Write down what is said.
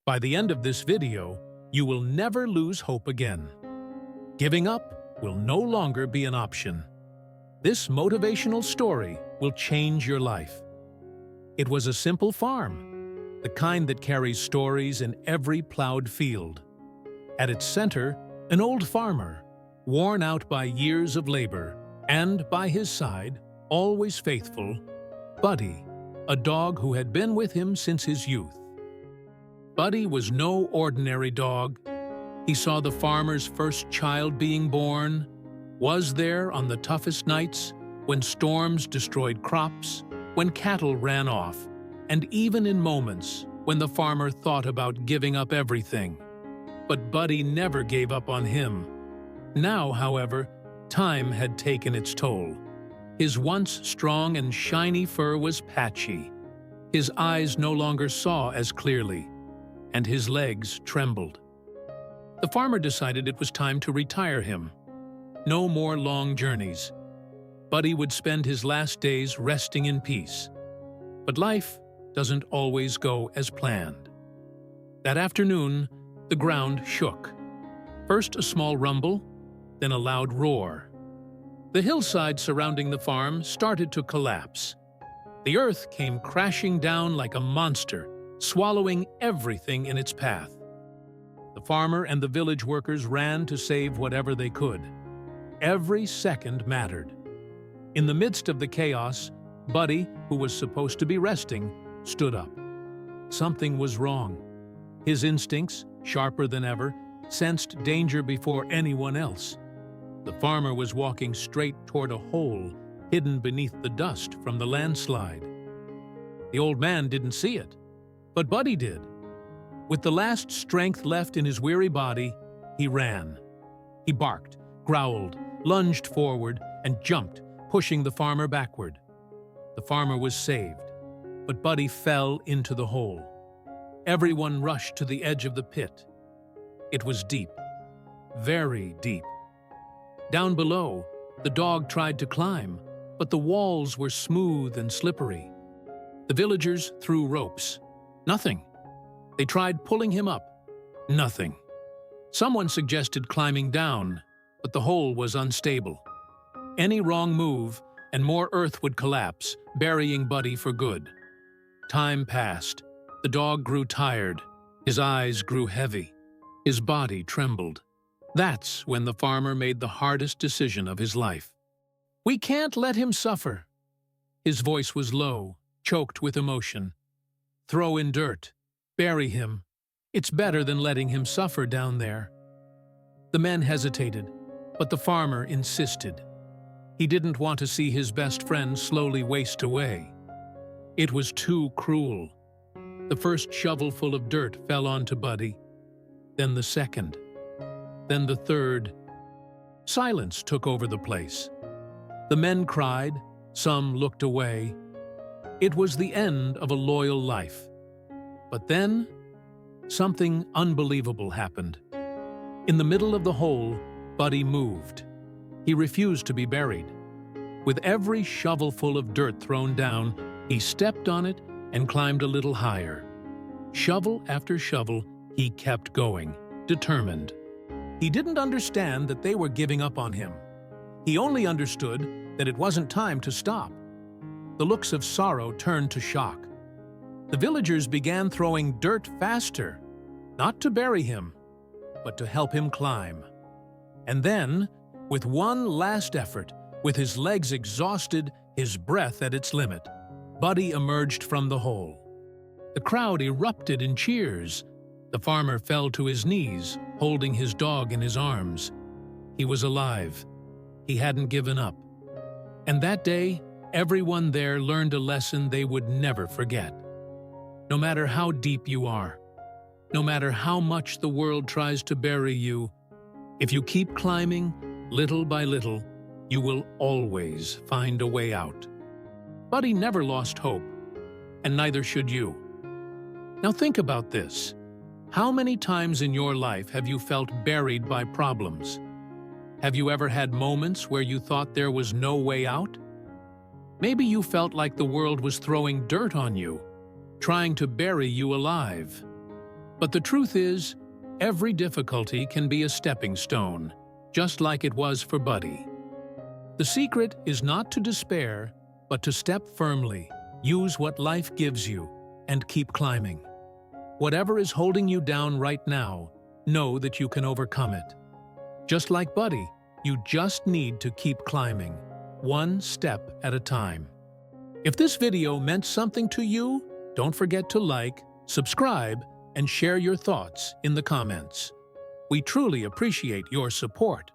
By the end of this video, you will never lose hope again. Giving up will no longer be an option. This motivational story will change your life. It was a simple farm, the kind that carries stories in every plowed field. At its center, an old farmer, worn out by years of labor, and by his side, always faithful, Buddy, a dog who had been with him since his youth. Buddy was no ordinary dog. He saw the farmer's first child being born, was there on the toughest nights when storms destroyed crops, when cattle ran off, and even in moments when the farmer thought about giving up everything. But Buddy never gave up on him. Now, however, time had taken its toll. His once strong and shiny fur was patchy. His eyes no longer saw as clearly, and his legs trembled. The farmer decided it was time to retire him. No more long journeys. Buddy would spend his last days resting in peace. But life doesn't always go as planned. That afternoon, the ground shook. First a small rumble, then a loud roar. The hillside surrounding the farm started to collapse. The earth came crashing down like a monster, swallowing everything in its path. The farmer and the village workers ran to save whatever they could. Every second mattered. In the midst of the chaos, Buddy, who was supposed to be resting, stood up. Something was wrong. His instincts, sharper than ever, sensed danger before anyone else. The farmer was walking straight toward a hole hidden beneath the dust from the landslide. The old man didn't see it, but Buddy did. With the last strength left in his weary body, he ran. He barked, growled, lunged forward, and jumped, pushing the farmer backward. The farmer was saved, but Buddy fell into the hole. Everyone rushed to the edge of the pit. It was deep, very deep. Down below, the dog tried to climb, but the walls were smooth and slippery. The villagers threw ropes. Nothing. They tried pulling him up. Nothing. Someone suggested climbing down, but the hole was unstable. Any wrong move, and more earth would collapse, burying Buddy for good. Time passed. The dog grew tired. His eyes grew heavy. His body trembled. That's when the farmer made the hardest decision of his life. "We can't let him suffer." His voice was low, choked with emotion. "Throw in dirt. Bury him. It's better than letting him suffer down there." The men hesitated, but the farmer insisted. He didn't want to see his best friend slowly waste away. It was too cruel. The first shovelful of dirt fell onto Buddy, then the second, then the third. Silence took over the place. The men cried, some looked away. It was the end of a loyal life. But then, something unbelievable happened. In the middle of the hole, Buddy moved. He refused to be buried. With every shovelful of dirt thrown down, he stepped on it and climbed a little higher. Shovel after shovel, he kept going, determined. He didn't understand that they were giving up on him. He only understood that it wasn't time to stop. The looks of sorrow turned to shock. The villagers began throwing dirt faster, not to bury him, but to help him climb. And then, with one last effort, with his legs exhausted, his breath at its limit, Buddy emerged from the hole. The crowd erupted in cheers. The farmer fell to his knees, holding his dog in his arms. He was alive. He hadn't given up. And that day, everyone there learned a lesson they would never forget. No matter how deep you are, no matter how much the world tries to bury you, if you keep climbing, little by little, you will always find a way out. Buddy never lost hope, and neither should you. Now think about this. How many times in your life have you felt buried by problems? Have you ever had moments where you thought there was no way out? Maybe you felt like the world was throwing dirt on you, trying to bury you alive. But the truth is, every difficulty can be a stepping stone, just like it was for Buddy. The secret is not to despair, but to step firmly, use what life gives you, and keep climbing. Whatever is holding you down right now, know that you can overcome it. Just like Buddy, you just need to keep climbing, one step at a time. If this video meant something to you, don't forget to like, subscribe, and share your thoughts in the comments. We truly appreciate your support.